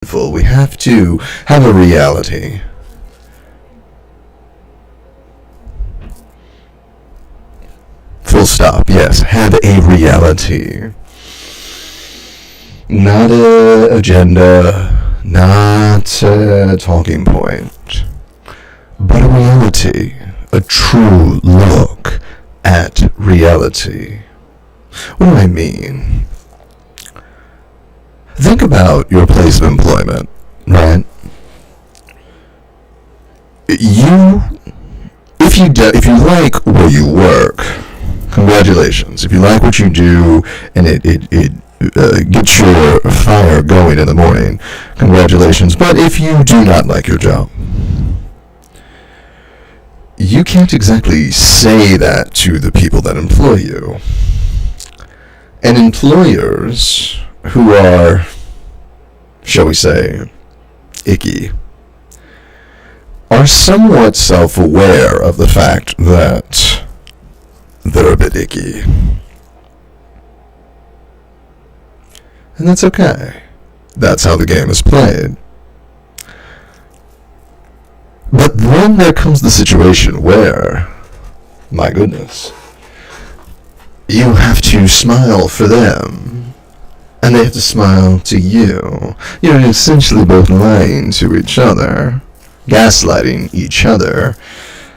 We have to have a reality. Full stop. Yes, have a reality. Not a agenda, not a talking point, but a reality. A true look at reality. What do I mean? Think about your place of employment, right? If you like where you work, congratulations. If you like what you do and it gets your fire going in the morning, congratulations. But if you do not like your job, you can't exactly say that to the people that employ you. And employers who are, shall we say, icky, are somewhat self-aware of the fact that they're a bit icky. And that's okay. That's how the game is played. But then there comes the situation where, my goodness, you have to smile for them, and they have to smile to you. You're essentially both lying to each other, gaslighting each other,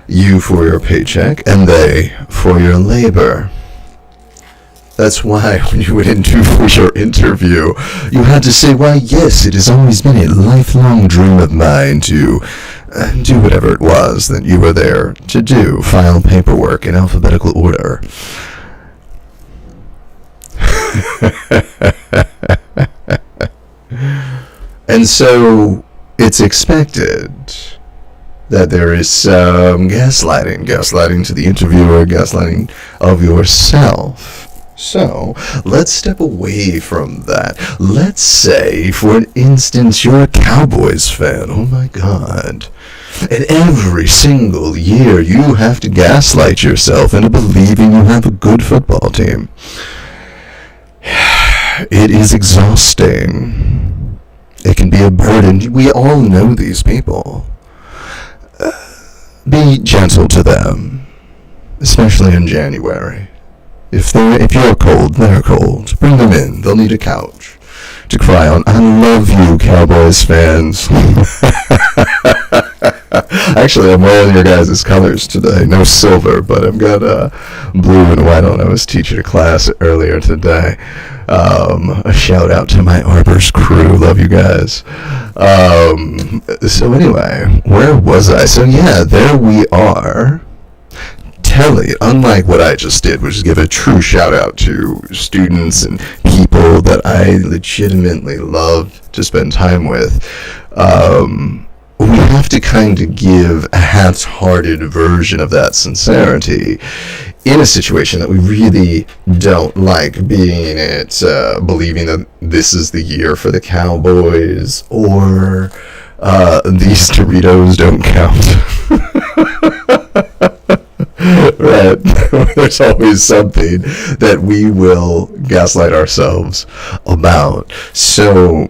you for your paycheck, and they for your labor. That's why when you went into for your interview, you had to say, why yes, it has always been a lifelong dream of mine to do whatever it was that you were there to do, file paperwork in alphabetical order. And so it's expected that there is some gaslighting to the interviewer, gaslighting of yourself. So let's step away from that. Let's say, for an instance, you're a Cowboys fan. Oh my God. And every single year you have to gaslight yourself into believing you have a good football team. It is exhausting. It can be a burden. We all know these people. Be gentle to them, especially in January. If you're cold, they're cold. Bring them in. They'll need a couch to cry on. I love you, Cowboys fans. Actually, I'm wearing your guys' colors today. No silver, but I've got blue and white on. I was teaching a class earlier today. A shout out to my Arbors crew. Love you guys. So anyway, where was I? So yeah, there we are. Telly, unlike what I just did, which is give a true shout out to students and people that I legitimately love to spend time with, we have to kind of give a half-hearted version of that sincerity in a situation that we really don't like, being it believing that this is the year for the Cowboys, or these Doritos don't count. Right. There's always something that we will gaslight ourselves about. So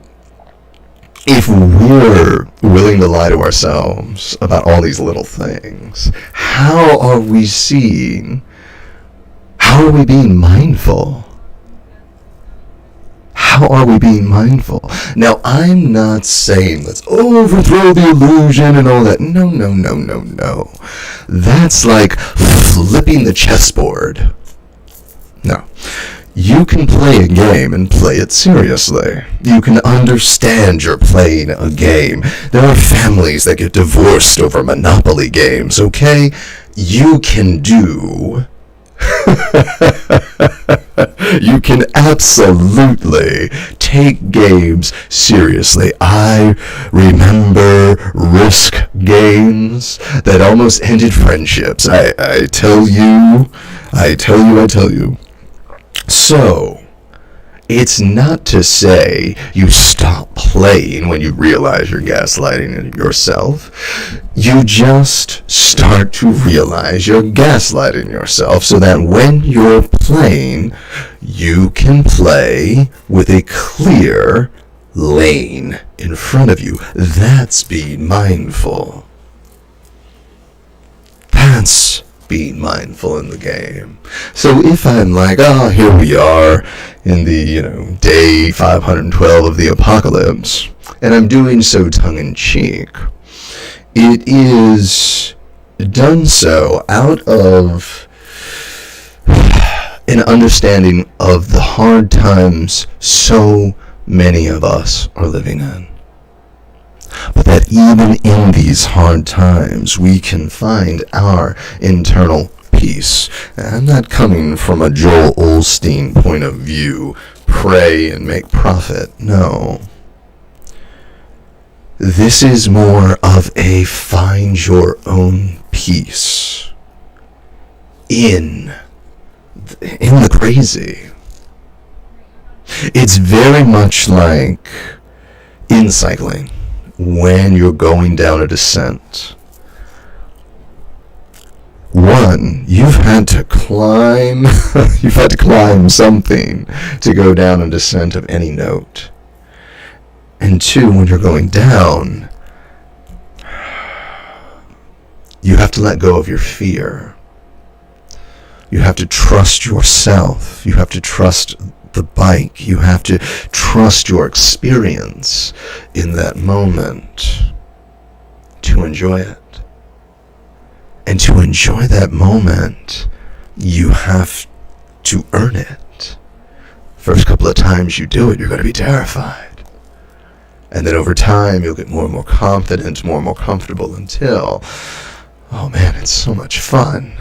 if we're willing to lie to ourselves about all these little things, how are we being mindful? How are we being mindful? Now, I'm not saying let's overthrow the illusion and all that. No. That's like flipping the chessboard. No. You can play a game and play it seriously. You can understand you're playing a game. There are families that get divorced over Monopoly games, okay? You can do... You can absolutely take games seriously. I remember Risk games that almost ended friendships. I tell you. So, it's not to say you stop playing when you realize you're gaslighting yourself. You just start to realize you're gaslighting yourself so that when you're playing, you can play with a clear lane in front of you. That's being mindful. That's being mindful in the game. So if I'm like, here we are in the, day 512 of the apocalypse, and I'm doing so tongue-in-cheek, it is done so out of an understanding of the hard times so many of us are living in. But that even in these hard times, we can find our internal peace. And I'm not coming from a Joel Osteen point of view, pray and make profit. No. This is more of a find your own peace in the crazy. It's very much like in cycling. When you're going down a descent, one, you've had to climb something to go down a descent of any note. And two, when you're going down, you have to let go of your fear. You have to trust yourself. You have to trust the bike. You have to trust your experience in that moment to enjoy it. And to enjoy that moment, you have to earn it. First couple of times you do it, you're going to be terrified. And then over time, you'll get more and more confident, more and more comfortable until, oh man, it's so much fun.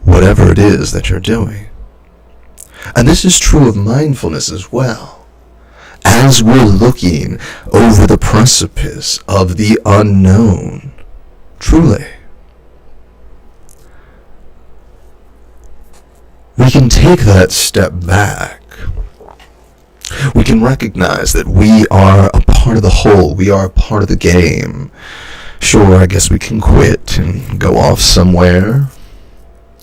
Whatever it is that you're doing. And this is true of mindfulness as well. As we're looking over the precipice of the unknown, truly, we can take that step back. We can recognize that we are a part of the whole. We are a part of the game. Sure, I guess we can quit and go off somewhere.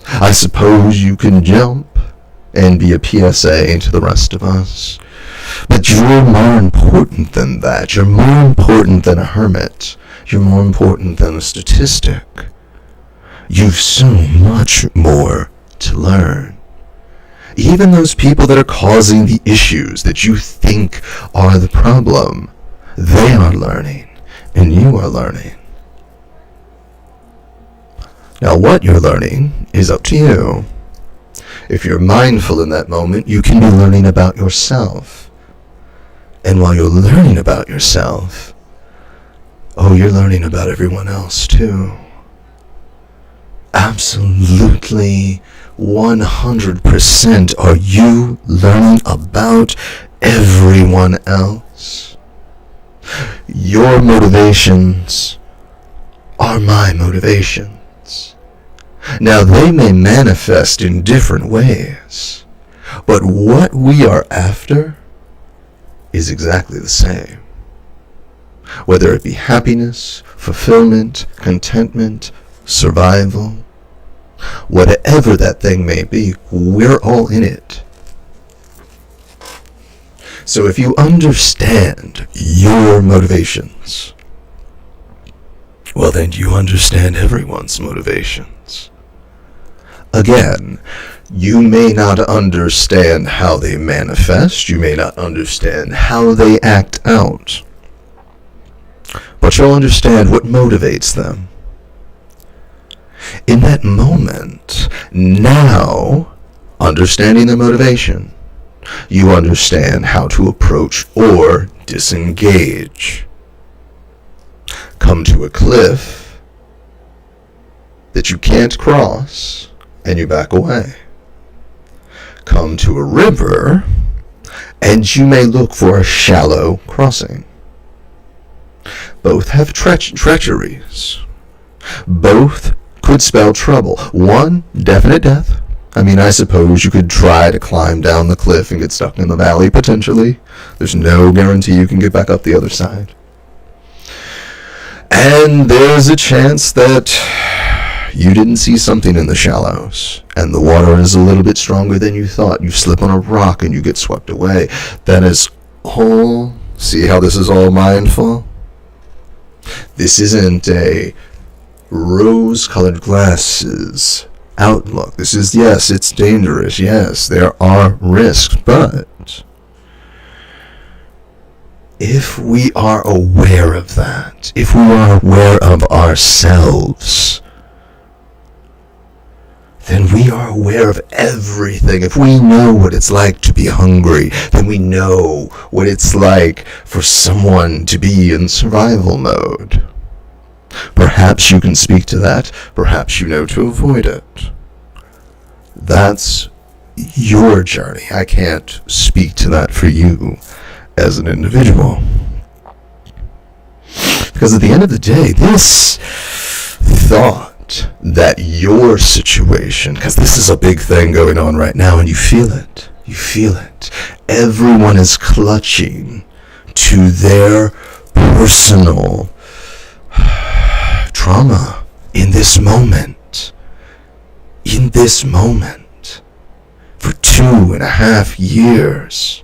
I suppose you can jump and be a PSA to the rest of us. But you're more important than that. You're more important than a hermit. You're more important than a statistic. You've so much more to learn. Even those people that are causing the issues that you think are the problem, they are learning, and you are learning. Now what you're learning is up to you. If you're mindful in that moment, you can be learning about yourself. And while you're learning about yourself, you're learning about everyone else too. Absolutely 100% are you learning about everyone else. Your motivations are my motivations. Now, they may manifest in different ways, but what we are after is exactly the same. Whether it be happiness, fulfillment, contentment, survival, whatever that thing may be, we're all in it. So if you understand your motivations, well then you understand everyone's motivations. Again, you may not understand how they manifest, you may not understand how they act out, but you'll understand what motivates them. In that moment, now, understanding the motivation, you understand how to approach or disengage. Come to a cliff that you can't cross, and you back away. Come to a river, and you may look for a shallow crossing. Both have treacheries. Both could spell trouble. One, definite death. I mean, I suppose you could try to climb down the cliff and get stuck in the valley, potentially. There's no guarantee you can get back up the other side. And there's a chance that you didn't see something in the shallows, and the water is a little bit stronger than you thought. You slip on a rock and you get swept away. That is all See how this is all mindful? This isn't a rose-colored glasses outlook. This is, yes, it's dangerous. Yes, there are risks, but if we are aware of that, if we are aware of ourselves, then we are aware of everything. If we know what it's like to be hungry, then we know what it's like for someone to be in survival mode. Perhaps you can speak to that. Perhaps you know to avoid it. That's your journey. I can't speak to that for you as an individual. Because at the end of the day, this thought that your situation, because this is a big thing going on right now, and you feel it. Everyone is clutching to their personal trauma in this moment. For 2.5 years.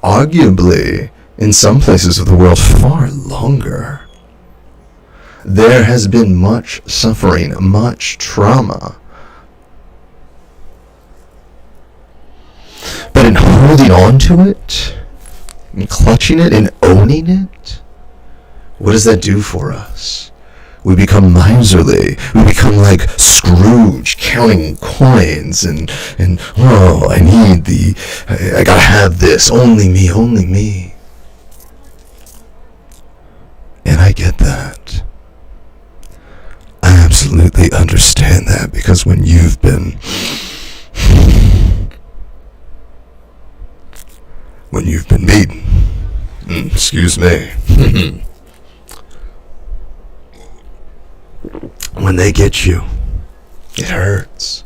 Arguably, in some places of the world, far longer. There has been much suffering, much trauma. But in holding on to it, and clutching it, and owning it, what does that do for us? We become miserly. We become like Scrooge, counting coins and oh, I gotta have this, only me. And I get that. I absolutely understand that, because when you've been beaten, excuse me, when they get you, it hurts.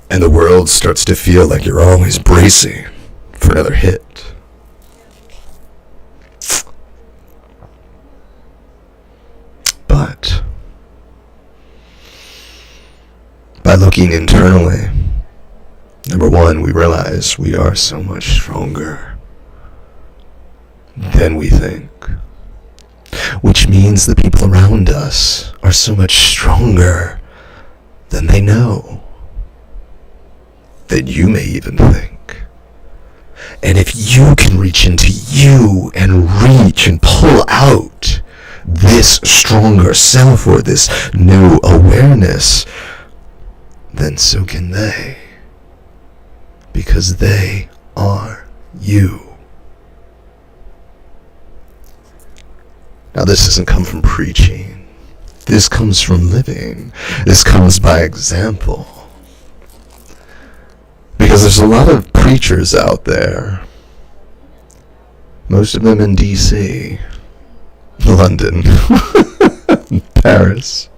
And the world starts to feel like you're always bracing for another hit. But by looking internally, number one, we realize we are so much stronger than we think. Which means the people around us are so much stronger than they know, than you may even think. And if you can reach into you and reach and pull out this stronger self or this new awareness, then so can they. Because they are you. Now this doesn't come from preaching. This comes from living. This comes by example. Because there's a lot of preachers out there. Most of them in DC, London, Paris.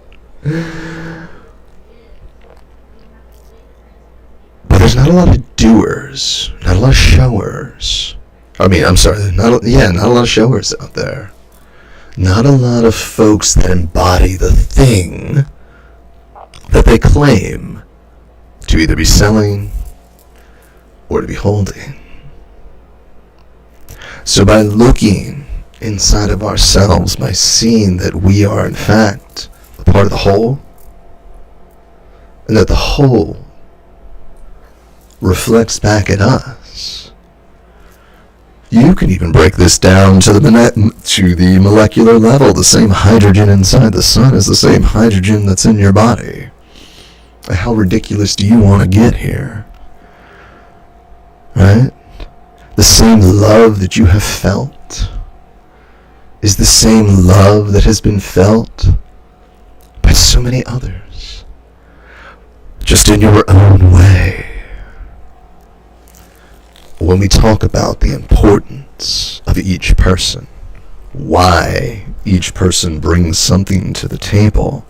But there's not a lot of doers, not a lot of showers. Not a lot of showers out there. Not a lot of folks that embody the thing that they claim to either be selling or to be holding. So by looking inside of ourselves, by seeing that we are in fact a part of the whole, and that the whole reflects back at us, you can even break this down to the molecular level. The same hydrogen inside the sun is the same hydrogen that's in your body. How ridiculous do you want to get here? Right? The same love that you have felt is the same love that has been felt by so many others, just in your own way. When we talk about the importance of each person, why each person brings something to the table,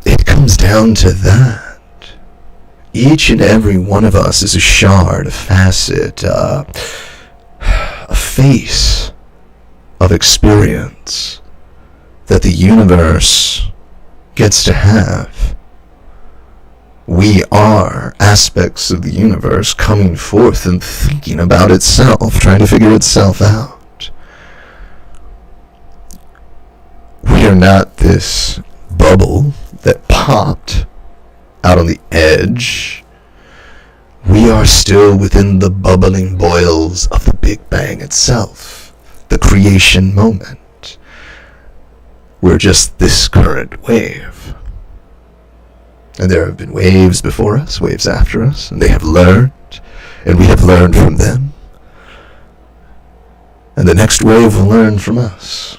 it comes down to that. Each and every one of us is a shard, a facet, a face of experience that the universe gets to have We are aspects of the universe coming forth and thinking about itself, trying to figure itself out. We are not this bubble that popped out on the edge. We are still within the bubbling boils of the Big Bang itself, the creation moment. We're just this current wave. And there have been waves before us, waves after us, and they have learned, and we have learned from them. And the next wave will learn from us.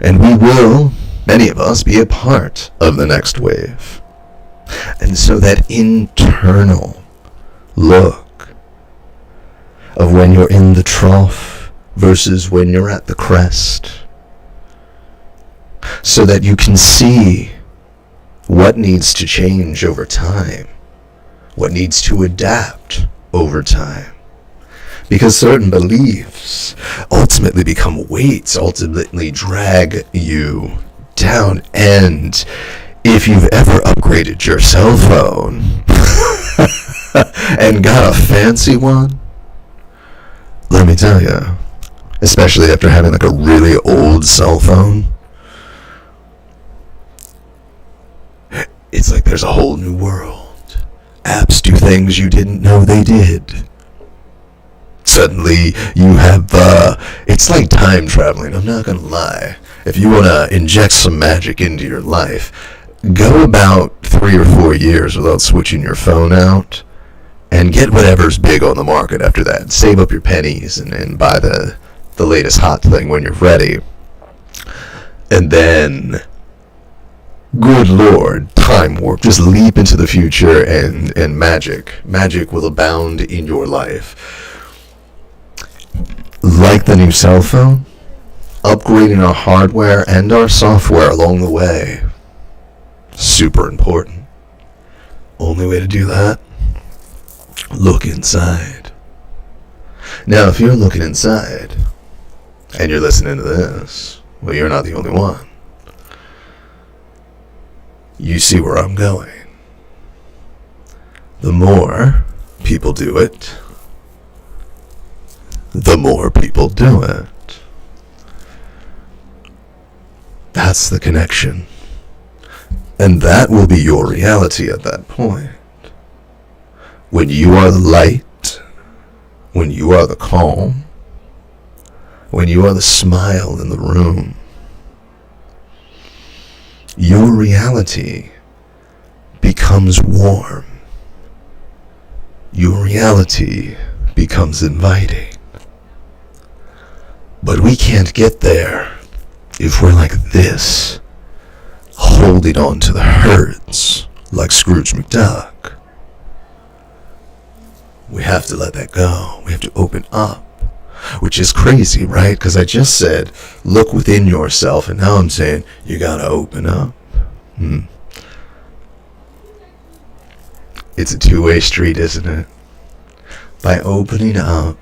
And we will, many of us, be a part of the next wave. And so that internal look of when you're in the trough versus when you're at the crest, so that you can see what needs to change over time, what needs to adapt over time. Because certain beliefs ultimately become weights, ultimately drag you down. And if you've ever upgraded your cell phone and got a fancy one, let me tell you, especially after having like a really old cell phone, it's like there's a whole new world. Apps do things you didn't know they did. Suddenly you have, it's like time traveling, I'm not gonna lie. If you wanna inject some magic into your life, go about 3 or 4 years without switching your phone out, and get whatever's big on the market after that. Save up your pennies and buy the latest hot thing when you're ready. And then, good Lord, time warp. Just leap into the future and magic will abound in your life. Like the new cell phone, upgrading our hardware and our software along the way. Super important. Only way to do that, look inside. Now, if you're looking inside and you're listening to this, well, you're not the only one. You see where I'm going. The more people do it, the more people do it. That's the connection. And that will be your reality at that point. When you are the light, when you are the calm, when you are the smile in the room, your reality becomes warm. Your reality becomes inviting. But we can't get there if we're like this, holding on to the hurts like Scrooge McDuck. We have to let that go. We have to open up. Which is crazy, right? Because I just said, look within yourself, and now I'm saying, you gotta open up. It's a two-way street, isn't it? By opening up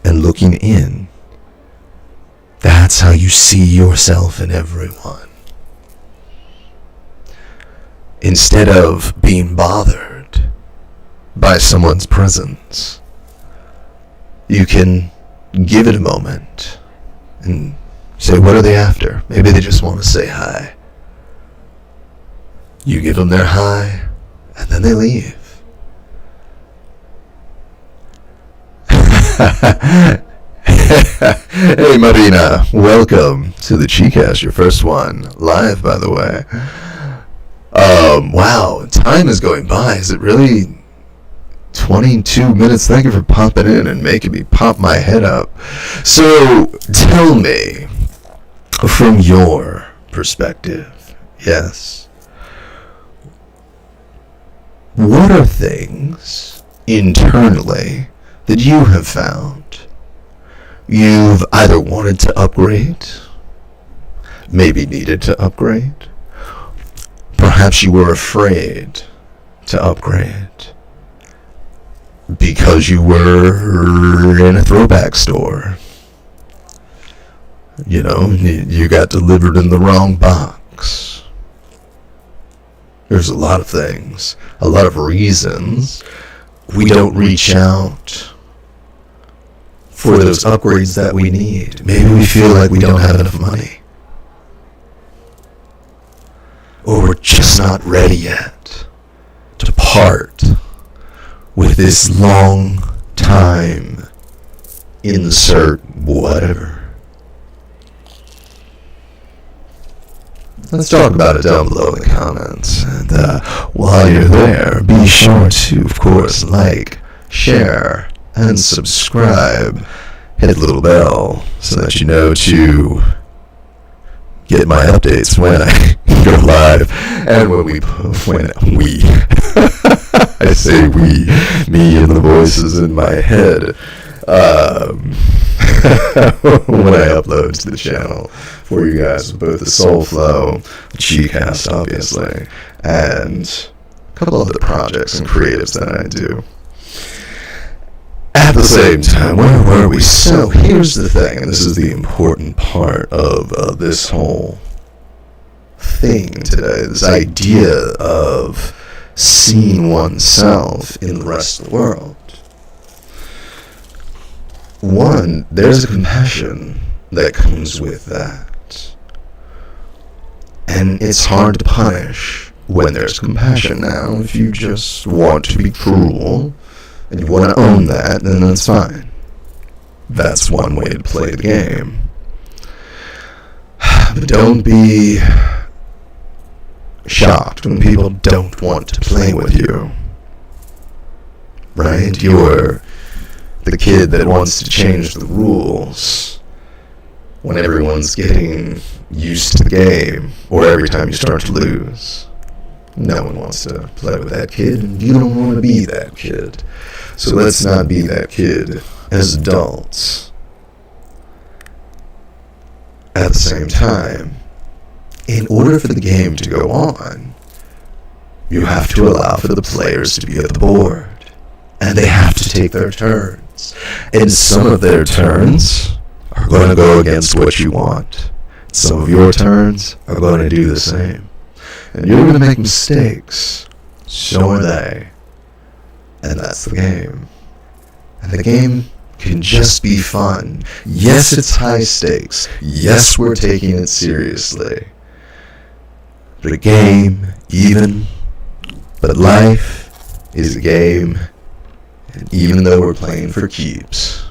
and looking in, that's how you see yourself in everyone. Instead of being bothered by someone's presence, you can give it a moment and say, what are they after? Maybe they just want to say hi. You give them their hi, and then they leave. Hey Marina, welcome to the ChiCast, your first one, live by the way. Wow, time is going by. Is it really 22 minutes? Thank you for popping in and making me pop my head up. So, tell me, from your perspective, yes, what are things internally that you have found you've either wanted to upgrade, maybe needed to upgrade, perhaps you were afraid to upgrade because you were in a throwback store? You know, you got delivered in the wrong box. There's a lot of things, a lot of reasons we don't reach out for those upgrades that we need. Maybe we feel like we don't have enough money. Or we're just not ready yet to part with this long time insert whatever. Let's talk about it down below in the comments. And while you're there, be sure to, of course, like, share, and subscribe. Hit the little bell so that you know to get my updates when I go live and when we I say we, me and the voices in my head, when I upload to the channel for you guys with both the Soul Flow, the ChiCast obviously, and a couple other projects and creatives that I do. At the same time, where were we? So here's the thing, and this is the important part of this whole thing today, this idea of seeing oneself in the rest of the world. One, there's a compassion that comes with that. And it's hard to punish when there's compassion. Now, if you just want to be cruel and you want to own that, then that's fine. That's one way to play the game. But don't be shocked when people don't want to play with you. Right? You're the kid that wants to change the rules when everyone's getting used to the game, or every time you start to lose. No one wants to play with that kid, and you don't want to be that kid. So let's not be that kid as adults. At the same time, in order for the game to go on, you have to allow for the players to be at the board, and they have to take their turns. And some of their turns are going to go against what you want. Some of your turns are going to do the same. And you're going to make mistakes. So are they. And that's the game. And the game can just be fun. Yes, it's high stakes. Yes, we're taking it seriously. But a game, but life is a game. And even though we're playing for keeps,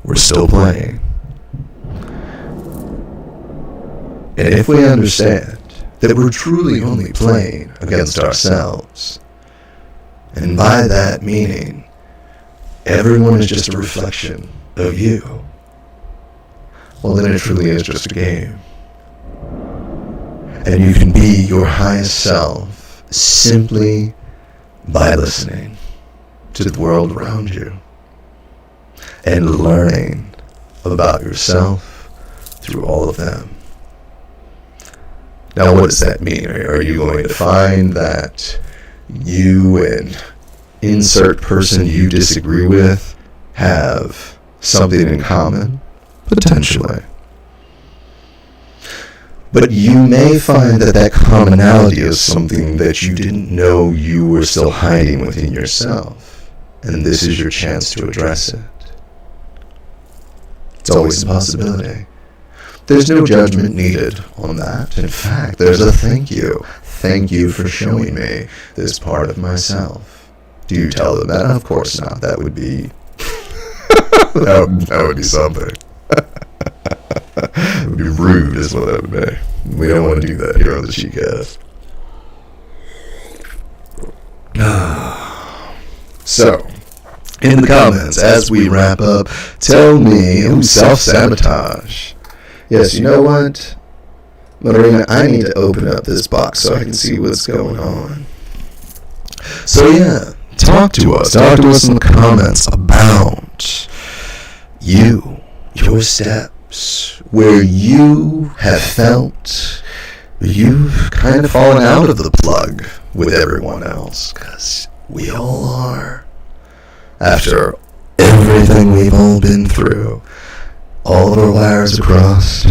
we're still playing. And if we understand that we're truly only playing against ourselves, and by that meaning, everyone is just a reflection of you, well, then it truly is just a game. And you can be your highest self simply by listening to the world around you and learning about yourself through all of them. Now, what does that mean? Are you going to find that you and insert person you disagree with have something in common? Potentially. But you may find that that commonality is something that you didn't know you were still hiding within yourself. And this is your chance to address it. It's always a possibility. There's no judgment needed on that. In fact, there's a thank you. Thank you for showing me this part of myself. Do you tell them that? Of course not. That would be... that would be something. It would be rude is what that would be. We don't want to do that here on the ChiCast. So, in the comments, as we wrap up, tell me who's self-sabotage. Yes, you know what, Marina, I need to open up this box so I can see what's going on. So yeah, talk to us in the comments about you, your steps, where you have felt you've kind of fallen out of the plug with everyone else, because we all are. After everything we've all been through, all of our wires are crossed,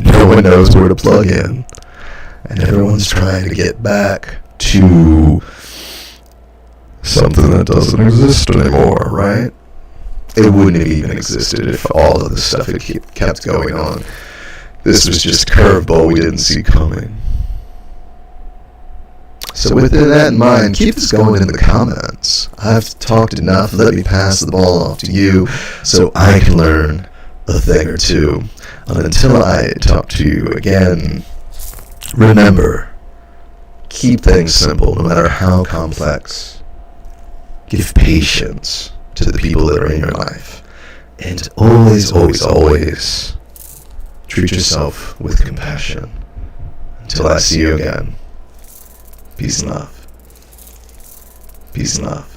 no one knows where to plug in, and everyone's trying to get back to something that doesn't exist anymore, right? It wouldn't have even existed if all of this stuff had kept going on. This was just a curveball we didn't see coming. So with that in mind, keep this going in the comments. I've talked enough. Let me pass the ball off to you so I can learn a thing or two. And until I talk to you again, remember, keep things simple no matter how complex. Give patience to the people that are in your life. And always, always, always treat yourself with compassion. Until I see you again. Peace and love. Peace and love.